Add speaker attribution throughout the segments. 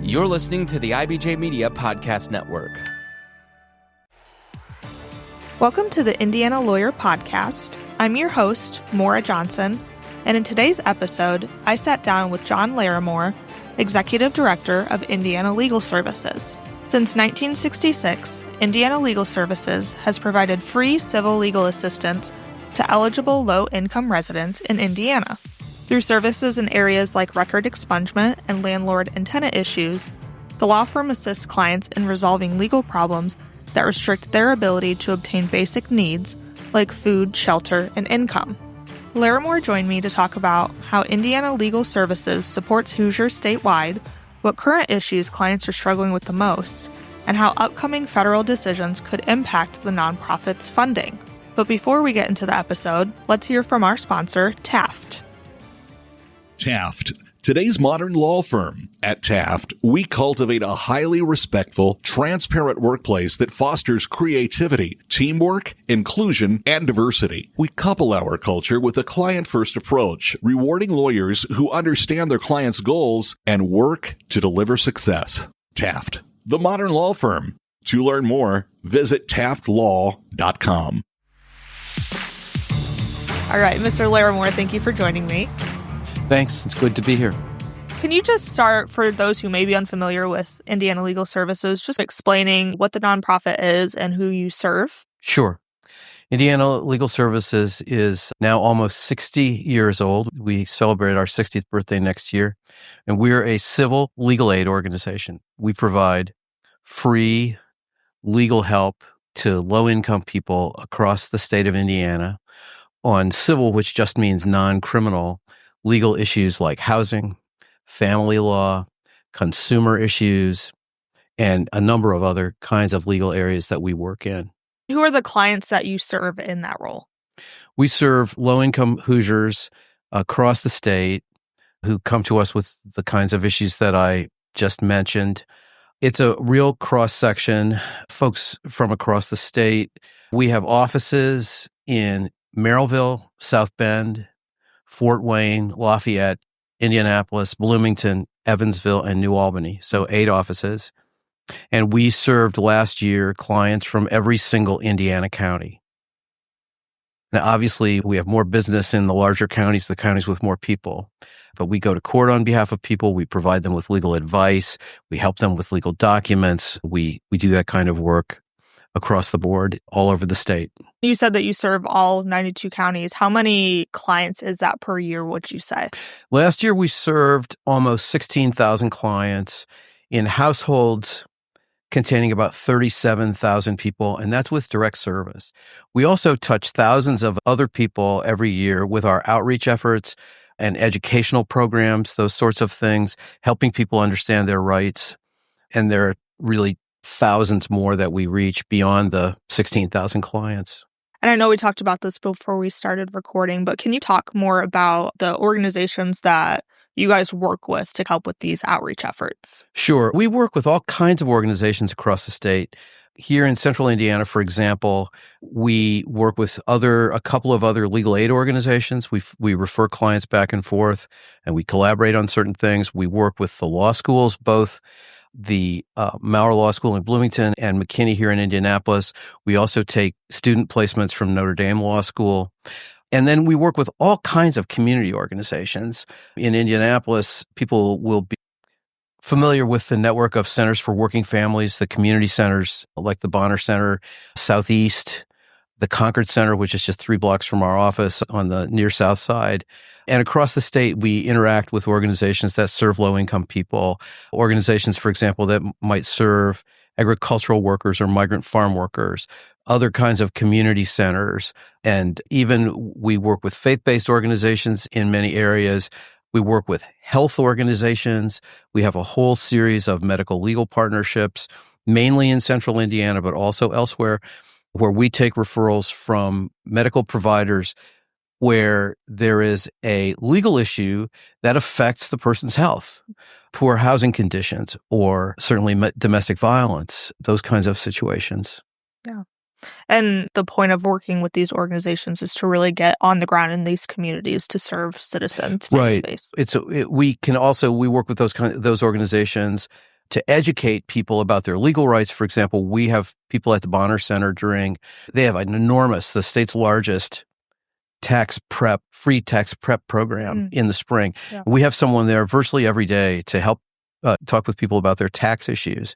Speaker 1: You're listening to the IBJ Media Podcast Network.
Speaker 2: Welcome to the Indiana Lawyer Podcast. I'm your host, Maura Johnson, and in today's episode, I sat down with Jon Laramore, Executive Director of Indiana Legal Services. Since 1966, Indiana Legal Services has provided free civil legal assistance to eligible low-income residents in Indiana. Through services in areas like record expungement and landlord and tenant issues, the law firm assists clients in resolving legal problems that restrict their ability to obtain basic needs like food, shelter, and income. Laramore joined me to talk about how Indiana Legal Services supports Hoosiers statewide, what current issues clients are struggling with the most, and how upcoming federal decisions could impact the nonprofit's funding. But before we get into the episode, let's hear from our sponsor, Taft.
Speaker 3: Taft, today's modern law firm. At Taft, we cultivate a highly respectful, transparent workplace that fosters creativity, teamwork, inclusion, and diversity. We couple our culture with a client-first approach, rewarding lawyers who understand their clients' goals and work to deliver success. Taft, the modern law firm. To learn more, visit taftlaw.com.
Speaker 2: All right, Mr. Laramore, thank you for joining me.
Speaker 4: Thanks. It's good to be here.
Speaker 2: Can you just start, for those who may be unfamiliar with Indiana Legal Services, just explaining what the nonprofit is and who you serve?
Speaker 4: Sure. Indiana Legal Services is now almost 60 years old. We celebrate our 60th birthday next year, and we're a civil legal aid organization. We provide free legal help to low-income people across the state of Indiana on civil, which just means non-criminal, legal issues like housing, family law, consumer issues, and a number of other kinds of legal areas that we work in.
Speaker 2: Who are the clients that you serve in that role?
Speaker 4: We serve low-income Hoosiers across the state who come to us with the kinds of issues that I just mentioned. It's a real cross-section, folks from across the state. We have offices in Merrillville, South Bend, Fort Wayne, Lafayette, Indianapolis, Bloomington, Evansville, and New Albany. So 8 offices. And we served last year clients from every single Indiana county. Now, obviously, we have more business in the larger counties, the counties with more people. But we go to court on behalf of people. We provide them with legal advice. We help them with legal documents. We do that kind of work across the board, all over the state.
Speaker 2: You said that you serve all 92 counties. How many clients is that per year, would you say?
Speaker 4: Last year, we served almost 16,000 clients in households containing about 37,000 people, and that's with direct service. We also touch thousands of other people every year with our outreach efforts and educational programs, those sorts of things, helping people understand their rights. And there are really thousands more that we reach beyond the 16,000 clients.
Speaker 2: And I know we talked about this before we started recording, but can you talk more about the organizations that you guys work with to help with these outreach efforts?
Speaker 4: Sure. We work with all kinds of organizations across the state. Here in central Indiana, for example, we work with a couple of other legal aid organizations. We refer clients back and forth, and we collaborate on certain things. We work with the law schools, both the Maura Law School in Bloomington and McKinney here in Indianapolis. We also take student placements from Notre Dame Law School. And then we work with all kinds of community organizations. In Indianapolis, people will be familiar with the network of centers for working families, the community centers like the Bonner Center, Southeast, the Concord Center, which is just 3 blocks from our office on the near south side. And across the state, we interact with organizations that serve low-income people, organizations, for example, that might serve agricultural workers or migrant farm workers, other kinds of community centers. And even we work with faith-based organizations in many areas. We work with health organizations. We have a whole series of medical legal partnerships, mainly in central Indiana, but also elsewhere, where we take referrals from medical providers where there is a legal issue that affects the person's health, poor housing conditions, or certainly domestic violence, those kinds of situations.
Speaker 2: Yeah. And the point of working with these organizations is to really get on the ground in these communities to serve citizens face to face.
Speaker 4: We work with those organizations to educate people about their legal rights. For example, we have people at the Bonner Center they have an enormous, the state's largest free tax prep program in the spring. Yeah. We have someone there virtually every day to help talk with people about their tax issues.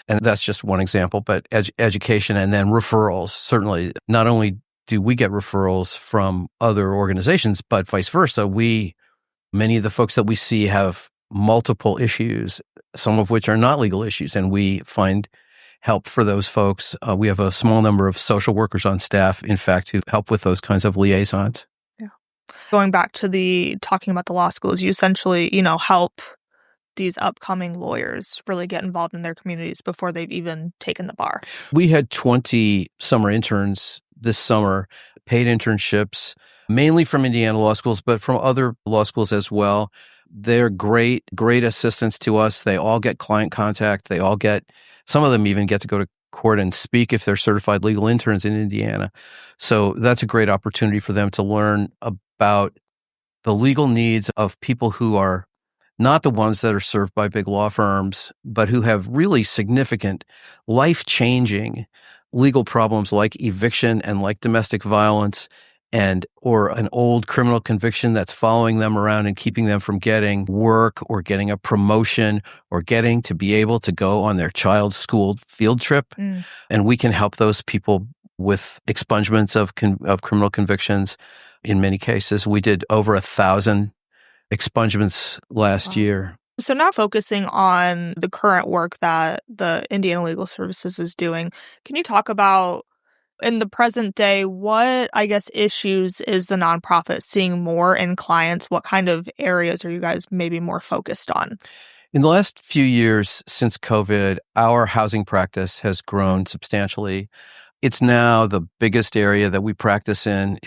Speaker 4: And that's just one example, but education and then referrals. Certainly, not only do we get referrals from other organizations, but vice versa. Many of the folks that we see have multiple issues, some of which are not legal issues, and we find help for those folks. We have a small number of social workers on staff, in fact, who help with those kinds of liaisons.
Speaker 2: Yeah. Going back to talking about the law schools, you essentially, help these upcoming lawyers really get involved in their communities before they've even taken the bar.
Speaker 4: We had 20 summer interns this summer, paid internships, mainly from Indiana law schools, but from other law schools as well. They're great assistants to us. They all get client contact. Some of them even get to go to court and speak if they're certified legal interns in Indiana. So that's a great opportunity for them to learn about the legal needs of people who are not the ones that are served by big law firms, but who have really significant, life-changing legal problems like eviction and like domestic violence or an old criminal conviction that's following them around and keeping them from getting work or getting a promotion or getting to be able to go on their child's school field trip. And we can help those people with expungements of criminal convictions. In many cases, we did over 1,000 expungements last year.
Speaker 2: So now focusing on the current work that the Indiana Legal Services is doing, can you talk about, in the present day, what, issues is the nonprofit seeing more in clients? What kind of areas are you guys maybe more focused on?
Speaker 4: In the last few years since COVID, our housing practice has grown substantially. It's now the biggest area that we practice in.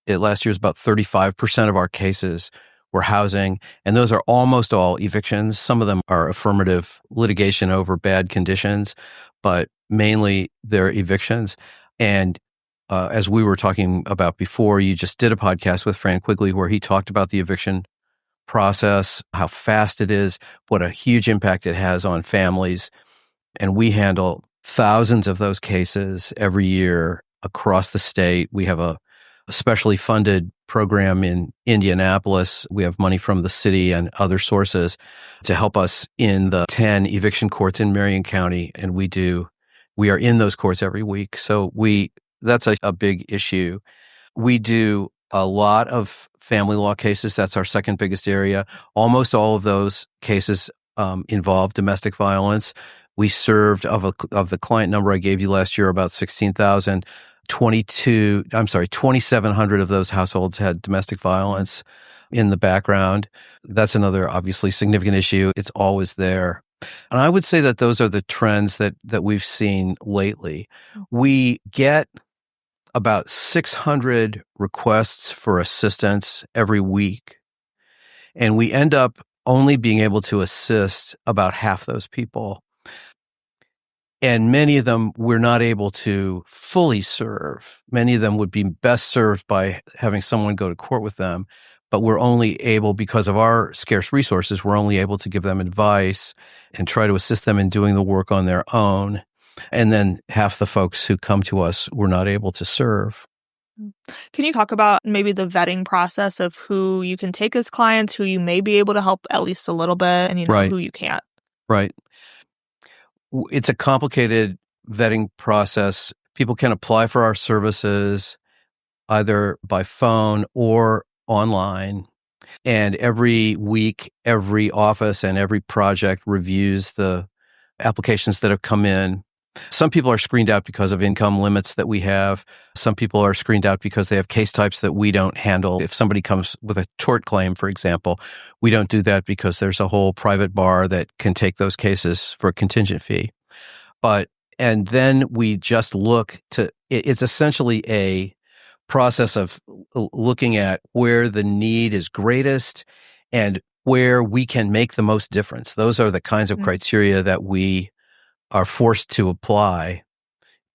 Speaker 4: Last year was about 35% of our cases were housing, and those are almost all evictions. Some of them are affirmative litigation over bad conditions, but mainly they're evictions. And as we were talking about before, you just did a podcast with Fran Quigley where he talked about the eviction process, how fast it is, what a huge impact it has on families. And we handle thousands of those cases every year across the state. We have a specially funded program in Indianapolis. We have money from the city and other sources to help us in the 10 eviction courts in Marion County. And we are in those courts every week. So that's a big issue. We do a lot of family law cases. That's our second biggest area. Almost all of those cases involve domestic violence. We served of the client number I gave you last year, about 16,000. 2,700 of those households had domestic violence in the background. That's another obviously significant issue. It's always there. And I would say that those are the trends that we've seen lately. We get about 600 requests for assistance every week, and we end up only being able to assist about half those people. And many of them we're not able to fully serve. Many of them would be best served by having someone go to court with them, but we're only able, because of our scarce resources, we're only able to give them advice and try to assist them in doing the work on their own. And then half the folks who come to us, we're not able to serve.
Speaker 2: Can you talk about maybe the vetting process of who you can take as clients, who you may be able to help at least a little bit, and
Speaker 4: Right.
Speaker 2: who you can't?
Speaker 4: Right. It's a complicated vetting process. People can apply for our services either by phone or online. And every week, every office and every project reviews the applications that have come in. Some people are screened out because of income limits that we have. Some people are screened out because they have case types that we don't handle. If somebody comes with a tort claim, for example, we don't do that because there's a whole private bar that can take those cases for a contingent fee. And then we just it's essentially a process of looking at where the need is greatest and where we can make the most difference. Those are the kinds of criteria that we are forced to apply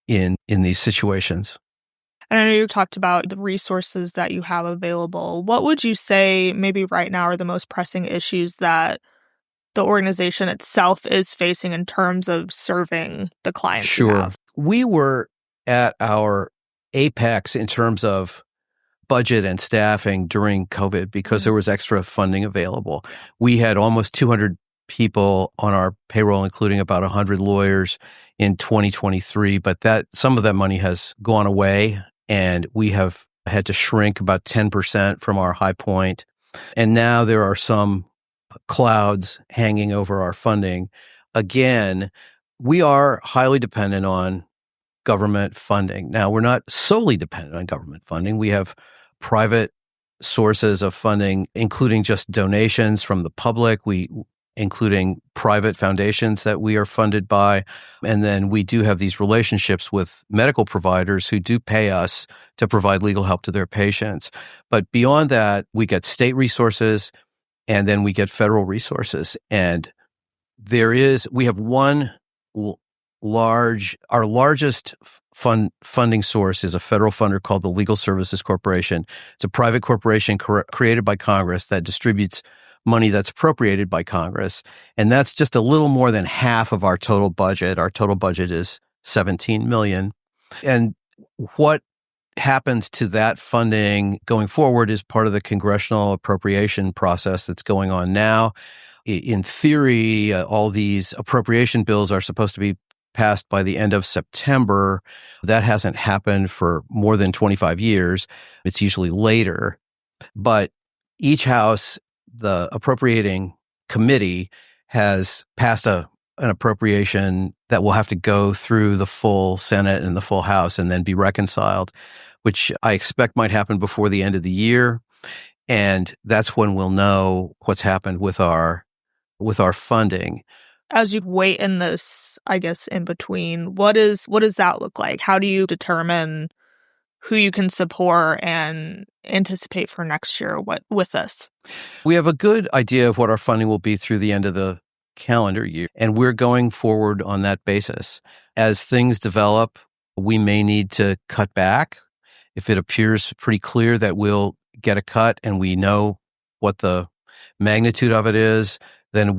Speaker 4: in these situations.
Speaker 2: And I know you talked about the resources that you have available. What would you say maybe right now are the most pressing issues that the organization itself is facing in terms of serving the clients you
Speaker 4: Sure.
Speaker 2: have.
Speaker 4: We were at our apex in terms of budget and staffing during COVID because there was extra funding available. We had almost 200 people on our payroll, including about 100 lawyers in 2023, but some of that money has gone away, and we have had to shrink about 10% from our high point. And now there are some clouds hanging over our funding. Again, we are highly dependent on government funding. Now, we're not solely dependent on government funding. We have private sources of funding, including just donations from the public, including private foundations that we are funded by. And then we do have these relationships with medical providers who do pay us to provide legal help to their patients. But beyond that, we get state resources, and then we get federal resources. And we have one our largest funding source is a federal funder called the Legal Services Corporation. It's a private corporation created by Congress that distributes money that's appropriated by Congress. And that's just a little more than half of our total budget. Our total budget is $17 million. And what happens to that funding going forward is part of the congressional appropriation process that's going on now. In theory, all these appropriation bills are supposed to be passed by the end of September. That hasn't happened for more than 25 years. It's usually later. But each house, the appropriating committee, has passed an appropriation that will have to go through the full Senate and the full House and then be reconciled, which I expect might happen before the end of the year. And that's when we'll know what's happened with our funding.
Speaker 2: As you wait in this, I guess, in between, what does that look like? How do you determine who you can support and anticipate for next year with this?
Speaker 4: We have a good idea of what our funding will be through the end of the calendar year, and we're going forward on that basis. As things develop, we may need to cut back. If it appears pretty clear that we'll get a cut and we know what the magnitude of it is, then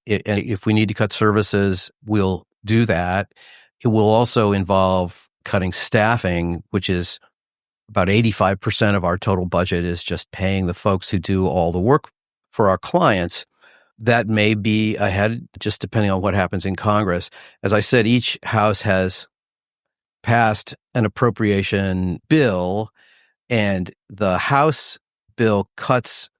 Speaker 4: if we need to cut services, we'll do that. It will also involve cutting staffing, which is about 85% of our total budget is just paying the folks who do all the work for our clients. That may be ahead, just depending on what happens in Congress. As I said, each house has passed an appropriation bill, and the House bill cuts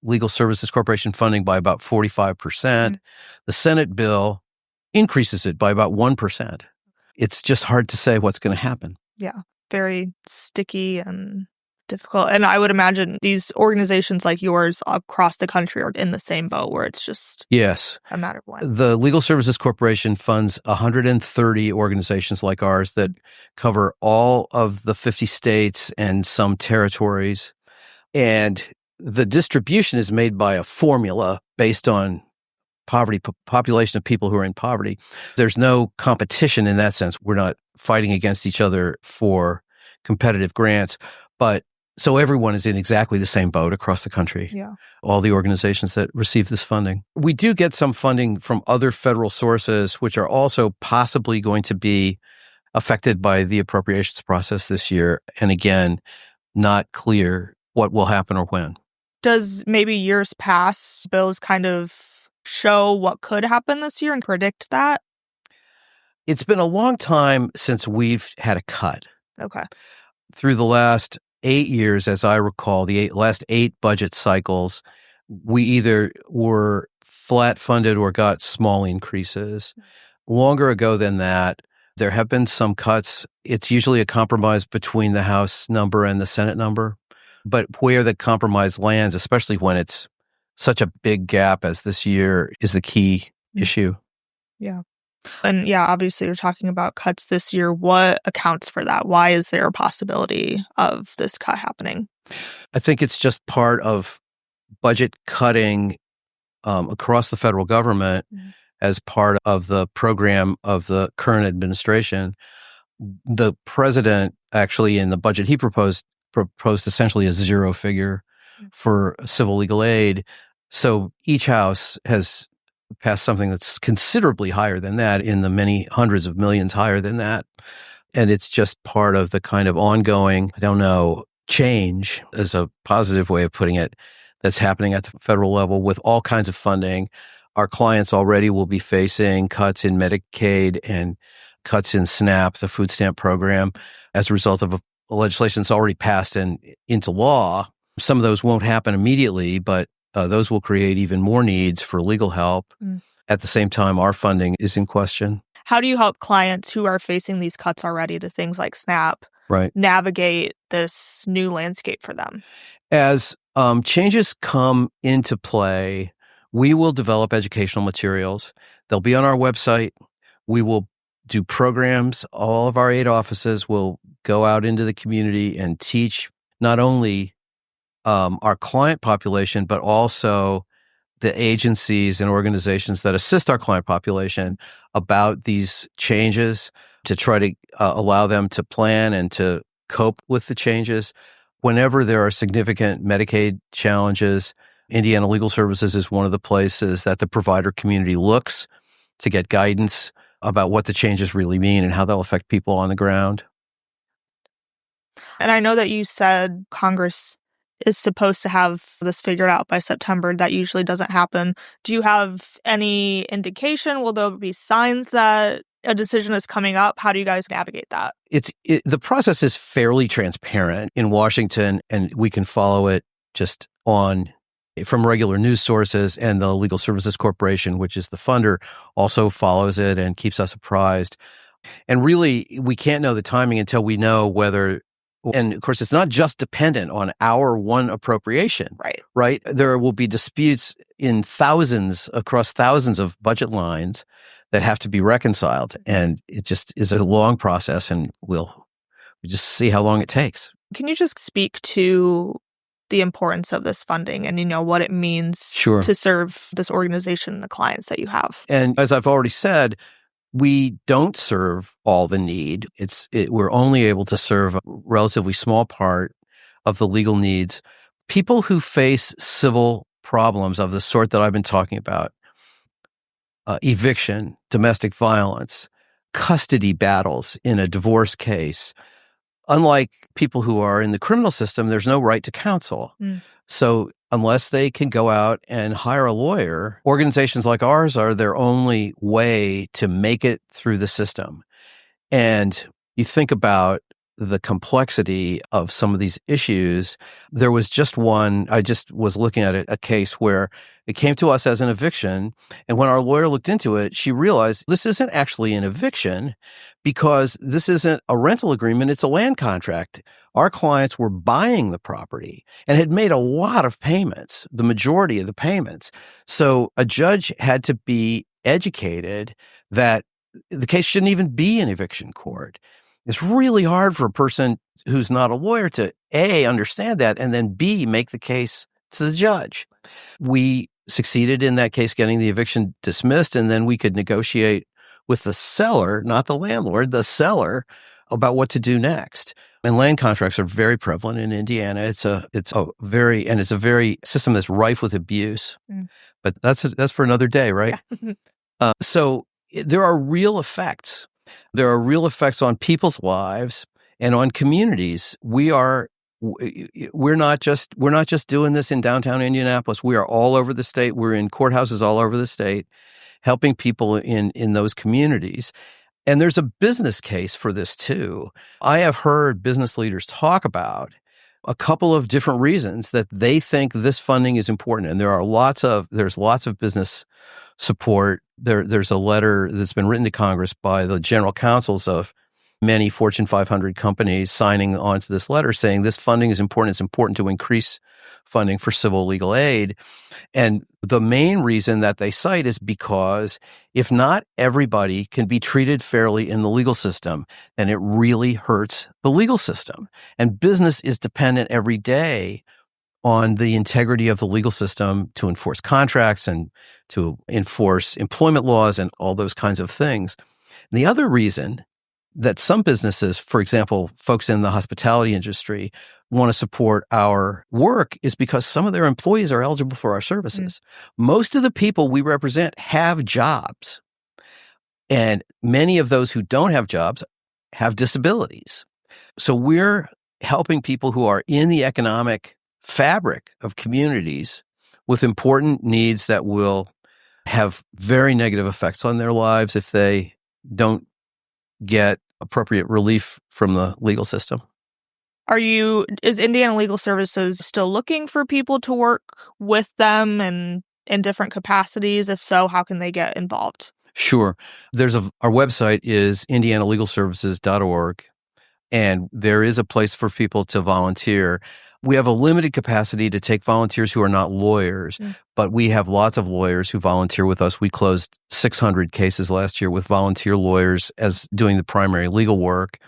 Speaker 4: Legal Services Corporation funding by about 45%. The Senate bill increases it by about 1%. It's just hard to say what's going to happen.
Speaker 2: Yeah, very sticky and difficult. And I would imagine these organizations like yours across the country are in the same boat where it's just a matter of when.
Speaker 4: The Legal Services Corporation funds 130 organizations like ours that cover all of the 50 states and some territories. And the distribution is made by a formula based on population of people who are in poverty. There's no competition in that sense. We're not fighting against each other for competitive grants, but so everyone is in exactly the same boat across the country.
Speaker 2: Yeah.
Speaker 4: All the organizations that receive this funding. We do get some funding from other federal sources, which are also possibly going to be affected by the appropriations process this year. And again, not clear what will happen or when.
Speaker 2: Does maybe years past bills kind of show what could happen this year and predict that?
Speaker 4: It's been a long time since we've had a cut.
Speaker 2: Okay.
Speaker 4: Through the last 8 years, as I recall, last 8 budget cycles, we either were flat funded or got small increases. Longer ago than that, there have been some cuts. It's usually a compromise between the House number and the Senate number. But where the compromise lands, especially when it's such a big gap as this year, is the key issue.
Speaker 2: Yeah. And yeah, obviously you're talking about cuts this year. What accounts for that? Why is there a possibility of this cut happening?
Speaker 4: I think it's just part of budget cutting across the federal government as part of the program of the current administration. The president actually in the budget he proposed essentially a zero figure for civil legal aid. So each house has pass something that's considerably higher than that, in the many hundreds of millions higher than that. And it's just part of the kind of ongoing, change is a positive way of putting it, that's happening at the federal level with all kinds of funding. Our clients already will be facing cuts in Medicaid and cuts in SNAP, the food stamp program, as a result of a legislation that's already passed and into law. Some of those won't happen immediately, but those will create even more needs for legal help. At the same time, our funding is in question.
Speaker 2: How do you help clients who are facing these cuts already to things like SNAP navigate this new landscape for them?
Speaker 4: As changes come into play, we will develop educational materials. They'll be on our website. We will do programs. All of our aid offices will go out into the community and teach not only our client population, but also the agencies and organizations that assist our client population about these changes, to try to allow them to plan and to cope with the changes. Whenever there are significant Medicaid challenges, Indiana Legal Services is one of the places that the provider community looks to get guidance about what the changes really mean and how they'll affect people on the ground.
Speaker 2: And I know that you said Congress is supposed to have this figured out by September. That usually doesn't happen. Do you have any indication? Will there be signs that a decision is coming up? How do you guys navigate that?
Speaker 4: The process is fairly transparent in Washington, and we can follow it just from regular news sources, and the Legal Services Corporation, which is the funder, also follows it and keeps us apprised. And really, we can't know the timing until we know whether, and of course, it's not just dependent on our one appropriation, right? There will be disputes across thousands of budget lines that have to be reconciled. And it just is a long process, and we'll just see how long it takes.
Speaker 2: Can you just speak to the importance of this funding and, what it means to serve this organization and the clients that you have?
Speaker 4: And as I've already said, we don't serve all the need. We're only able to serve a relatively small part of the legal needs. People who face civil problems of the sort that I've been talking about, eviction, domestic violence, custody battles in a divorce case, unlike people who are in the criminal system, there's no right to counsel. So unless they can go out and hire a lawyer, organizations like ours are their only way to make it through the system. And you think about the complexity of some of these issues. There was just one, I just was looking at a case where it came to us as an eviction. And when our lawyer looked into it, she realized this isn't actually an eviction because this isn't a rental agreement. It's a land contract. Our clients were buying the property and had made a lot of payments, the majority of the payments. So a judge had to be educated that the case shouldn't even be in eviction court. It's really hard for a person who's not a lawyer to A, understand that, and then B, make the case to the judge. We succeeded in that case getting the eviction dismissed, and then we could negotiate with the seller, not the landlord, the seller, about what to do next. And land contracts are very prevalent in Indiana. It's a very system that's rife with abuse. But that's for another day, right? Yeah. So there are real effects. There are real effects on people's lives and on communities. We're not just doing this in downtown Indianapolis. We are all over the state. We're in courthouses all over the state, helping people in those communities. And there's a business case for this too. I have heard business leaders talk about a couple of different reasons that they think this funding is important. And there's lots of business support. There's a letter that's been written to Congress by the general counsels of many Fortune 500 companies signing on to this letter saying this funding is important. It's important to increase funding for civil legal aid. And the main reason that they cite is because if not everybody can be treated fairly in the legal system, then it really hurts the legal system. And business is dependent every day on the integrity of the legal system to enforce contracts and to enforce employment laws and all those kinds of things. And the other reason that some businesses, for example, folks in the hospitality industry, want to support our work is because some of their employees are eligible for our services. Most of the people we represent have jobs, and many of those who don't have jobs have disabilities. So we're helping people who are in the economic fabric of communities with important needs that will have very negative effects on their lives if they don't get appropriate relief from the legal system.
Speaker 2: Is Indiana Legal Services still looking for people to work with them and in different capacities? If so, how can they get involved?
Speaker 4: Sure. Our website is indianalegalservices.org, and there is a place for people to volunteer. We have a limited capacity to take volunteers who are not lawyers, but we have lots of lawyers who volunteer with us. We closed 600 cases last year with volunteer lawyers as doing the primary legal work.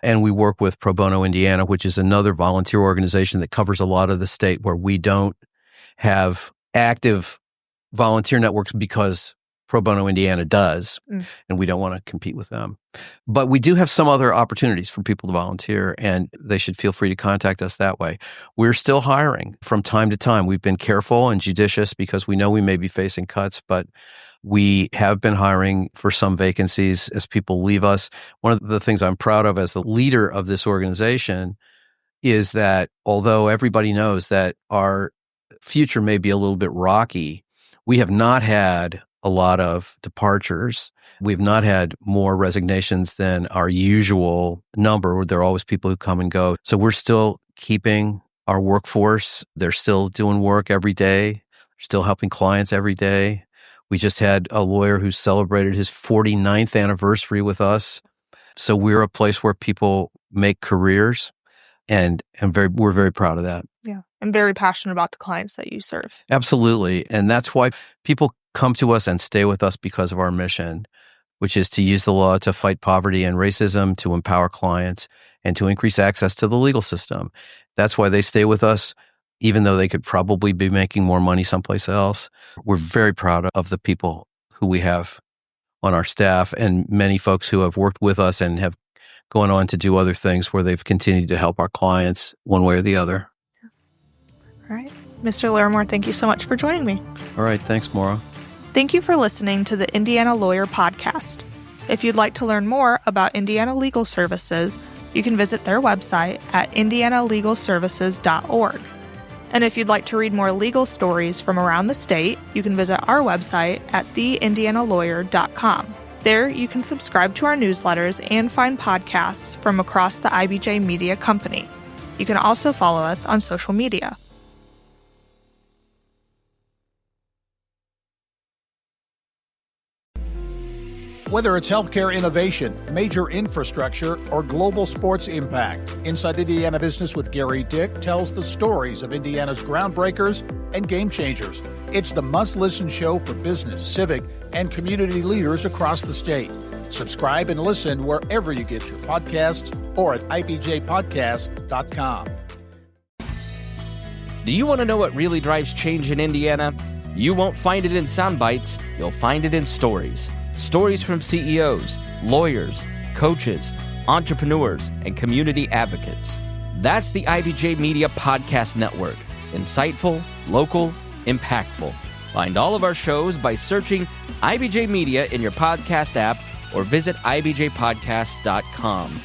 Speaker 4: And we work with Pro Bono Indiana, which is another volunteer organization that covers a lot of the state where we don't have active volunteer networks because Pro Bono Indiana does, and we don't want to compete with them. But we do have some other opportunities for people to volunteer, and they should feel free to contact us that way. We're still hiring from time to time. We've been careful and judicious because we know we may be facing cuts, but we have been hiring for some vacancies as people leave us. One of the things I'm proud of as the leader of this organization is that although everybody knows that our future may be a little bit rocky, we have not had a lot of departures. We've not had more resignations than our usual number. There are always people who come and go. So we're still keeping our workforce. They're still doing work every day, still helping clients every day. We just had a lawyer who celebrated his 49th anniversary with us. So we're a place where people make careers, and we're very proud of that.
Speaker 2: Yeah, I'm very passionate about the clients that you serve.
Speaker 4: Absolutely. And that's why people come to us and stay with us, because of our mission, which is to use the law to fight poverty and racism, to empower clients, and to increase access to the legal system. That's why they stay with us, even though they could probably be making more money someplace else. We're very proud of the people who we have on our staff, and many folks who have worked with us and have gone on to do other things where they've continued to help our clients one way or the other.
Speaker 2: All right. Mr. Laramore, thank you so much for joining me.
Speaker 4: All right. Thanks, Maura.
Speaker 2: Thank you for listening to the Indiana Lawyer Podcast. If you'd like to learn more about Indiana Legal Services, you can visit their website at indianalegalservices.org. And if you'd like to read more legal stories from around the state, you can visit our website at theindianalawyer.com. There, you can subscribe to our newsletters and find podcasts from across the IBJ Media Company. You can also follow us on social media.
Speaker 5: Whether it's healthcare innovation, major infrastructure, or global sports impact, Inside Indiana Business with Gary Dick tells the stories of Indiana's groundbreakers and game changers. It's the must-listen show for business, civic, and community leaders across the state. Subscribe and listen wherever you get your podcasts or at ibjpodcast.com.
Speaker 1: Do you want to know what really drives change in Indiana? You won't find it in sound bites, you'll find it in stories. Stories from CEOs, lawyers, coaches, entrepreneurs, and community advocates. That's the IBJ Media Podcast Network. Insightful, local, impactful. Find all of our shows by searching IBJ Media in your podcast app or visit ibjpodcast.com.